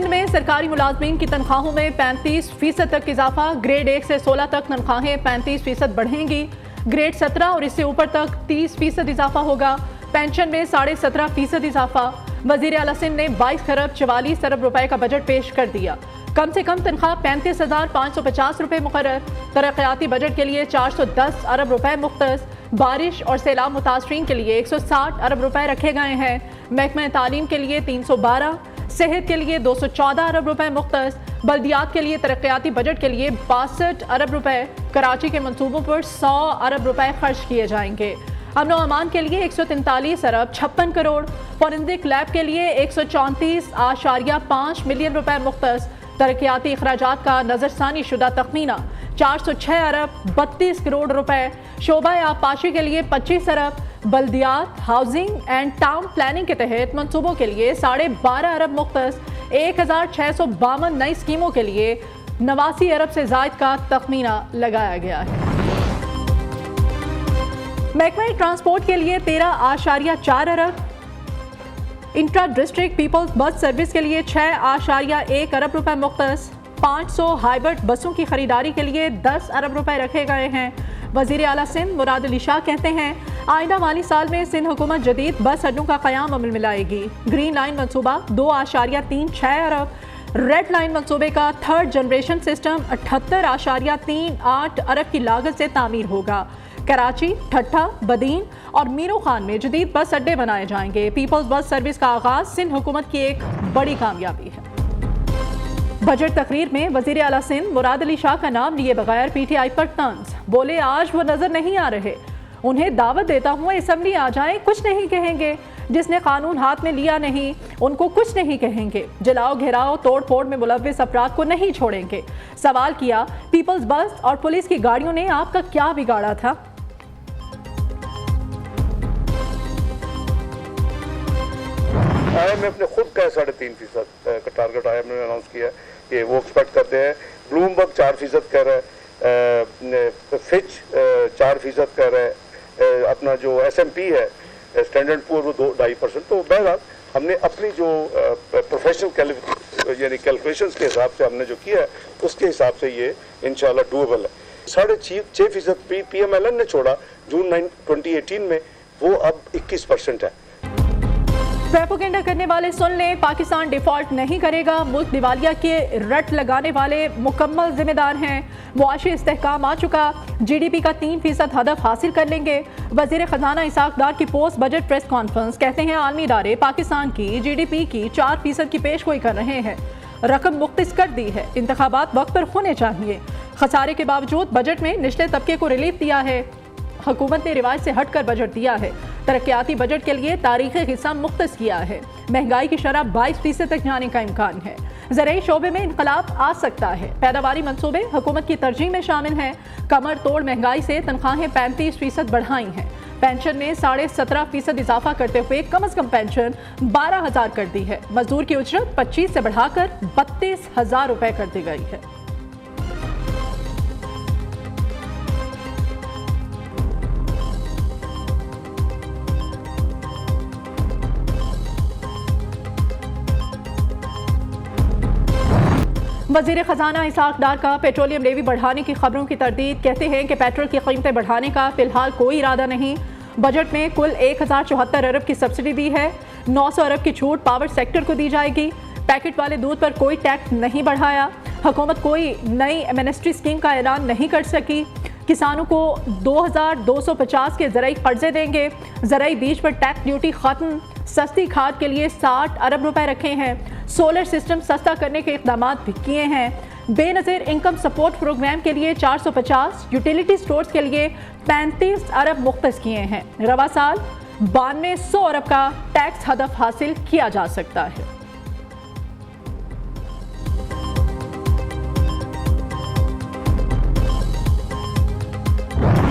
सिंध में सरकारी मुलाजमीन की तनख्वाहों में 35% तक इजाफा। ग्रेड 1 से 16 तक तनख्वाहें 35% बढ़ेंगी। ग्रेड 17 और इससे ऊपर तक 30% इजाफा होगा। पेंशन में 17.5% इजाफा। वजीर आला सिंध ने 22 खरब 44 अरब रुपए का बजट पेश कर दिया। कम से कम तनख्वाह 35,550 रुपए मुकर्रर। तरक्याती बजट के लिए 410 अरब रुपए मुख्तस। बारिश और सैलाब मुतासरीन के लिए 160 अरब रुपए रखे गए हैं। महकमा तालीम के लिए 312, सेहत के लिए 214 अरब रुपए मुख्तस। बल्दियात के लिए तरक्याती बजट के लिए 62 अरब रुपए। कराची के मंसूबों पर 100 अरब रुपए खर्च किए जाएंगे। अमन व अमान के लिए 143 अरब 56 करोड़। फॉरेंसिक लैब के लिए 134.5 मिलियन रुपए मुख्तस। तरक्याती अखराजात का नजरसानी शुदा तखमीना 406 अरब 32 करोड़ रुपए। शोबा आबपाशी के लिए 25 अरब। बल्दियात, हाउसिंग एंड टाउन प्लानिंग के तहत मंसूबों के लिए 12.5 अरब मुख्तस। 1652 नई स्कीमों के लिए 89 अरब से जायद का तखमीना लगाया गया है। महकमा ट्रांसपोर्ट के लिए 13.4 अरब। Intra district people's bus service के लिए 6.1 अरब रुपए मुख्तस। 500 हाइब्रिड बसों की खरीदारी के लिए 10 अरब रुपए रखे गए हैं। वजीर आला सिंध मुराद अली शाह कहते हैं आइंदा माली साल में सिंध हुकूमत जदीद बस अड्डों का क़याम अमल में लाएगी। ग्रीन लाइन मनसूबा 2.36 अरब। रेड लाइन मनसूबे का थर्ड जनरेशन सिस्टम 78.38 अरब की लागत से तामीर होगा। कराची, ठट्ठा, बदीन और मीरों खान में जदीद बस अड्डे बनाए जाएंगे। पीपल्स बस सर्विस का आगाज सिंध हुकूमत की एक बड़ी कामयाबी है। बजट तकरीर में वजीर आला सिंध मुराद अली शाह का नाम लिए बगैर PTI पर तंज। बोले आज वो नजर नहीं आ रहे। उन्हें दावत देता हूँ असम्बली आ जाए, कुछ नहीं कहेंगे। जिसने कानून हाथ में लिया नहीं उनको कुछ नहीं कहेंगे। जलाओ घेराओ तोड़ फोड़ में मुलव्विस अफराद को नहीं छोड़ेंगे। सवाल किया पीपल्स बस और पुलिस की गाड़ियों ने आपका क्या बिगाड़ा था? IMF ने खुद का 3.5% का टारगेट IMF ने अनाउंस किया कि वो एक्सपेक्ट करते हैं। ब्लूमबर्ग 4% कह रहा है, फिच 4% कह रहा है, अपना जो SMP है स्टैंडर्ड पुअर वो 2.5%। तो बहरहाल हमने अपनी जो प्रोफेशनल यानी कैलकुलेशंस के हिसाब से हमने जो किया है उसके हिसाब से ये इंशाल्लाह डूएबल है। 6.5% PMLN ने छोड़ा जून 2018 में, वो अब 21% है। प्रोपेगेंडा करने वाले सुन लें, पाकिस्तान डिफॉल्ट नहीं करेगा। मुल्क दिवालिया के रट लगाने वाले मुकम्मल जिम्मेदार हैं। मुआशी इस्तेहकाम आ चुका। GDP का 3% हदफ हासिल कर लेंगे। वजीर खजाना इसाक डार की पोस्ट बजट प्रेस कॉन्फ्रेंस। कहते हैं आलमी इदारे पाकिस्तान की GDP की 4% की पेशगोई कर रहे हैं। रकम मुख्तस कर दी है। इंतखाबात वक्त पर होने चाहिए। खसारे के बावजूद बजट में निचले तबके को रिलीफ दिया है। हुकूमत ने रिवाज से हटकर बजट दिया है। तरक्याती बजट के लिए तारीखी हिस्सा मुख्तस किया है। महंगाई की शरह 22% तक जाने का इम्कान है। ज़राई शोबे में इनकलाब आ सकता है। पैदावारी मंसूबे हुकूमत की तरजीह में शामिल हैं। कमर तोड़ महंगाई से तनख्वाहें 35% बढ़ाई हैं। पेंशन में 17.5% इजाफा करते हुए कम अज कम पेंशन 12,000 कर दी है। मजदूर की उजरत 25 से बढ़ाकर 32,000 रुपए कर दी गई है। वजीर खजाना इसाक डार का पेट्रोलियम लेवी बढ़ाने की खबरों की तरदीद। कहते हैं कि पेट्रोल की कीमतें बढ़ाने का फिलहाल कोई इरादा नहीं। बजट में कुल 1074 अरब की सब्सिडी दी है। 900 अरब की छूट पावर सेक्टर को दी जाएगी। पैकेट वाले दूध पर कोई टैक्स नहीं बढ़ाया। हुकूमत कोई नई एमनेस्टी स्कीम का ऐलान नहीं कर सकी। किसानों को 2250 के ज़राई कर्जे देंगे। ज़राई बीज पर टैक्स ड्यूटी खत्म। सस्ती खाद के लिए 60 अरब रुपए रखे हैं। सोलर सिस्टम सस्ता करने के इक़दाम भी किए हैं। बेनज़ीर इनकम सपोर्ट प्रोग्राम के लिए 450, यूटिलिटी स्टोर्स के लिए 35 अरब मुख्तस किए हैं। रवा साल 9200 अरब का टैक्स हदफ हासिल किया जा सकता है।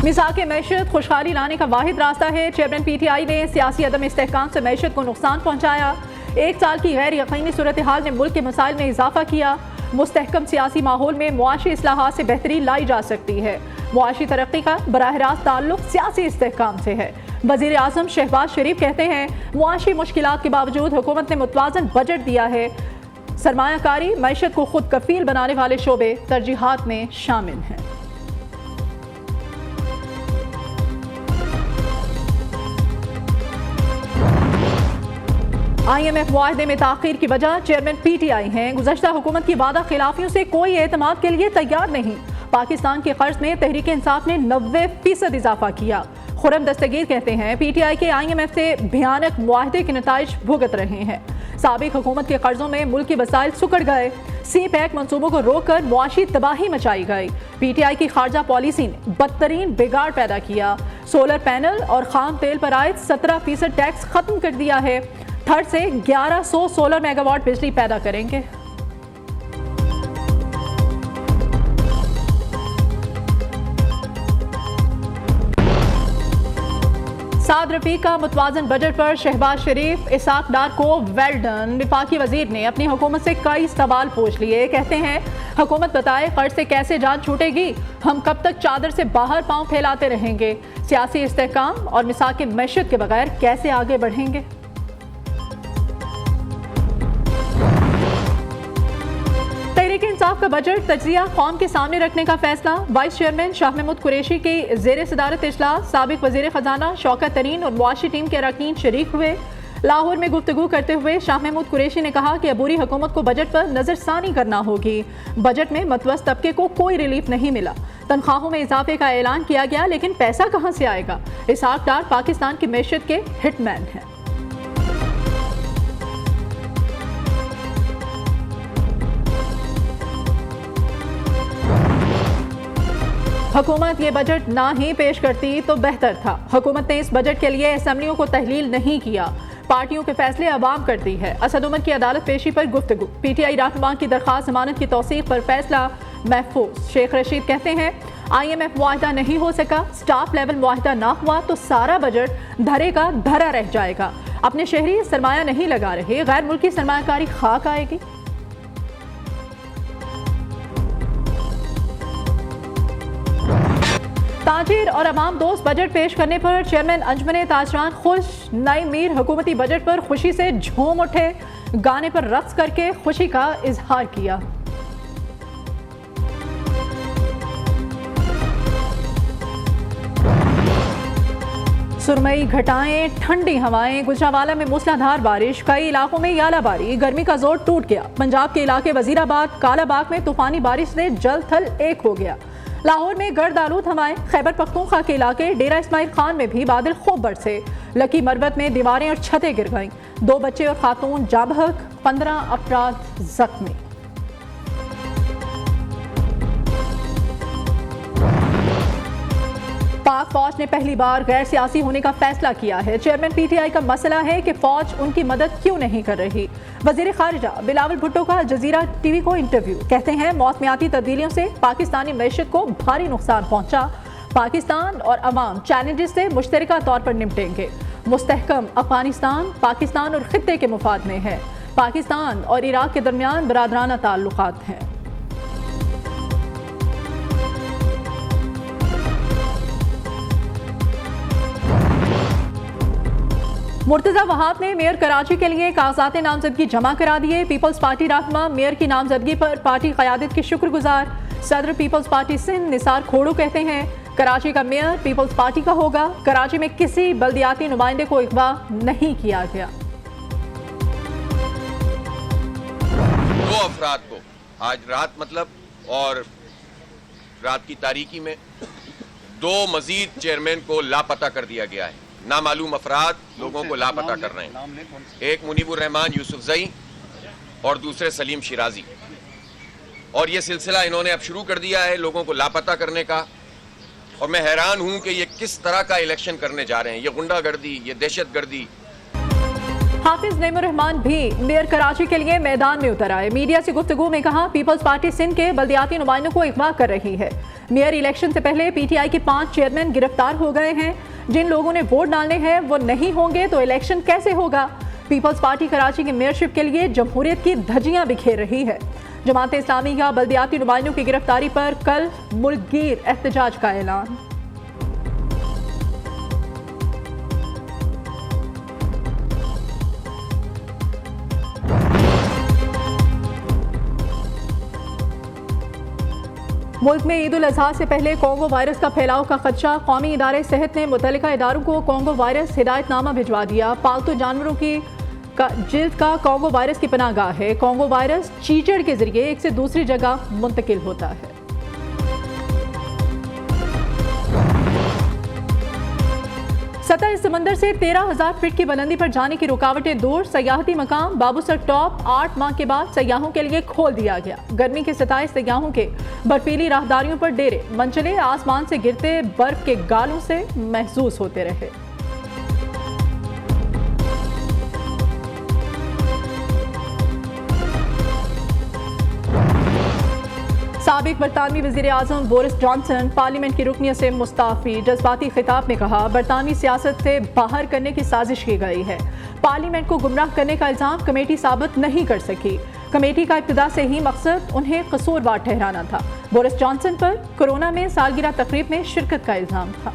मिज़ाक मैशत खुशहाली लाने का वाहिद रास्ता है। चेयरमैन PTI ने सियासी अदम इस्तेहकाम से मैशत को नुकसान पहुँचाया। एक साल की गैर यकीनी सूरत हाल ने मुल्क के मसाइल में इजाफा किया। मुस्तहकम सियासी माहौल में मुआशी इस्लाहात से बेहतरी लाई जा सकती है। मुआशी तरक्की का बराह रास्त ताल्लुक सियासी इस्तेहकाम से है। वज़ीर आज़म शहबाज शरीफ कहते हैं मुआशी मुश्किलात के बावजूद हुकूमत ने मुतवाज़न बजट दिया है। सरमायाकारी मैशत को खुद कफील बनाने वाले शोबे तरजीहात में शामिल हैं। IMF मुआहदे में ताखीर की वजह चेयरमैन PTI हैं। गुज़श्ता हुकूमत की वादा खिलाफियों से कोई एतमाद के लिए तैयार नहीं। पाकिस्तान के कर्ज में तहरीक इंसाफ ने 90% इजाफा किया। खुरम दस्तगीर कहते हैं PTI के IMF से भयानक मुआहदे के नताइज भुगत रहे हैं। साबिक हुकूमत के कर्जों में मुल्क के वसाइल सुकड़ गए। CPEC मंसूबों को रोककर मुआशी तबाही मचाई गई। PTI की खारजा पॉलिसी ने बदतरीन बिगाड़ पैदा किया। सोलर पैनल और खाम तेल पर आयद 17% टैक्स खत्म कर दिया है। थर्ड से 1100 सोलर मेगावाट बिजली पैदा करेंगे। साद रफीक का मुतवाजन बजट पर शहबाज शरीफ, इसाक डार को वेल डन। वफाकी वजीर ने अपनी हुकूमत से कई सवाल पूछ लिए। कहते हैं हुकूमत बताए कर्ज से कैसे जान छूटेगी, हम कब तक चादर से बाहर पांव फैलाते रहेंगे, सियासी इस्तेहकाम और मिसाक मैशत के बगैर कैसे आगे बढ़ेंगे। तहरीक इंसाफ का बजट तज्जिया कौम के सामने रखने का फैसला। वाइस चेयरमैन शाह महमूद कुरैशी की ज़ेर सदारत इजलास साबिक वज़ीर ख़जाना शौकत तरीन और मुआशी टीम के अरकान शरीक हुए। लाहौर में गुफ्तगू करते हुए शाह महमूद कुरैशी ने कहा कि अबूरी हुकूमत को बजट पर नज़रसानी करना होगी। बजट में मतवस्त तबके को कोई रिलीफ नहीं मिला। तनख्वाहों में इजाफे का ऐलान किया गया, लेकिन पैसा कहाँ से आएगा। इसाक डार पाकिस्तान की मैशत के हिटमैन हैं। हुकूमत ये बजट ना ही पेश करती तो बेहतर था। हुकूमत ने इस बजट के लिए असेंबलियों को तहलील नहीं किया। पार्टियों के फैसले अवाम करती है। असद उमर की अदालत पेशी पर गुफ्तगू। PTI रहनुमा की दरख्वास्त जमानत की तौसीक पर फैसला महफूज। शेख रशीद कहते हैं IMF मुआहदा नहीं हो सका, स्टाफ लेवल मुआहदा ना हुआ तो सारा बजट धरे का धरा रह जाएगा। अपने शहरी सरमाया नहीं लगा रहे, गैर मुल्की सरमायाकारी खाक आएगी। ताजिर और अवाम दोस्त बजट पेश करने पर चेयरमैन अंजुमन ताजरान खुश। नई मीर हुकूमती बजट पर खुशी से झूम उठे। गाने पर रक्स करके खुशी का इजहार किया। सुरमई घटाएं, ठंडी हवाएं। गुजरांवाला में मूसलाधार बारिश, कई इलाकों में यालाबारी। गर्मी का जोर टूट गया। पंजाब के इलाके वजीराबाद, कालाबाग में तूफानी बारिश से जल थल एक हो गया। लाहौर में गर्द आलूद हवाएं। खैबर पख्तूनख्वा के इलाके डेरा इस्माइल खान में भी बादल खूब बरसे। लकी मरवत में दीवारें और छतें गिर गईं। 2 बच्चे और खातून जाँ बहक, 15 अफराद जख्मी। पाक फौज ने पहली बार गैर सियासी होने का फैसला किया है। चेयरमैन PTI का मसला है कि फौज उनकी मदद क्यों नहीं कर रही। वजीर खारिजा बिलावल भुट्टो का जजीरा TV को इंटरव्यू। कहते हैं मौसमियाती तब्दीलियों से पाकिस्तानी मैशत को भारी नुकसान पहुंचा। पाकिस्तान और अवाम चैलेंजेस से मुश्तरका तौर पर निपटेंगे। मुस्तहकम अफगानिस्तान पाकिस्तान और खित्ते के मुफाद में है। पाकिस्तान और इराक के दरमियान बरादराना ताल्लुकात हैं। मुर्तजा वहाब ने मेयर कराची के लिए कागजात नामजदगी जमा करा दिए। पीपल्स पार्टी रहनुमा मेयर की नामजदगी पर पार्टी क़यादत के शुक्रगुजार। सदर पीपल्स पार्टी सिंध निसार खोड़ो कहते हैं कराची का मेयर पीपल्स पार्टी का होगा। कराची में किसी बल्दियाती नुमाइंदे को अगवा नहीं किया गया। 2 अफराद को आज रात और रात की तारीकी में 2 मजीद चेयरमैन को लापता कर दिया गया है। नामालूम अफराद लोगों को लापता कर रहे हैं। एक मुनीबुर रहमान यूसुफजई और दूसरे सलीम शिराजी। और ये सिलसिला इन्होंने अब शुरू कर दिया है लोगों को लापता करने का। और मैं हैरान हूं कि ये किस तरह का इलेक्शन करने जा रहे हैं। ये गुंडागर्दी, ये दहशतगर्दी। हाफिज नईमुर रहमान भी मेयर कराची के लिए मैदान में उतर आए। मीडिया से गुफ्तगू में कहा पीपल्स पार्टी सिंध के बल्दियाती नुमाइंदों को अगवा कर रही है। मेयर इलेक्शन से पहले PTI के 5 चेयरमैन गिरफ्तार हो गए हैं। जिन लोगों ने वोट डालने हैं वो नहीं होंगे तो इलेक्शन कैसे होगा। पीपल्स पार्टी कराची की मेयरशिप के लिए जमहूरियत की धज्जियां बिखेर रही है। जमात इस्लामी का बल्दियाती नुमाइंदों की गिरफ्तारी पर कल मुल्कगीर एहतजाज का ऐलान। मुल्क में ईद उल अजहा से पहले कोंगो वायरस का फैलाव का खदशा। कौमी इदारे सेहत ने मुतल्लिका इदारों को कोंगो वायरस हिदायतनामा भिजवा दिया। पालतू जानवरों की जिल्द का कोंगो वायरस की पनाहगाह है। कोंगो वायरस चीचड़ के जरिए एक से दूसरी जगह मुंतकिल होता है। सतह समंदर से 13,000 फीट की बुलंदी पर जाने की रुकावटें दूर। सयाहती मकाम बाबूसर टॉप 8 माह के बाद सयाहों के लिए खोल दिया गया। गर्मी के 27 सयाहों के बर्फीली राहदारियों पर डेरे मंचले आसमान से गिरते बर्फ के गालों से महसूस होते रहे। साबिक बरतानवी वज़ीर आज़म बोरिस जॉनसन पार्लियामेंट की रुकनियत से मुस्ताफ़ी। जज्बाती खिताब में कहा, बरतानवी सियासत से बाहर करने की साजिश की गई है। पार्लियामेंट को गुमराह करने का इल्ज़ाम कमेटी साबित नहीं कर सकी। कमेटी का इब्तिदा से ही मकसद उन्हें कसूरवार ठहराना था। बोरिस जॉनसन पर कोरोना में सालगिरह तकरीब में शिरकत का इल्ज़ाम था।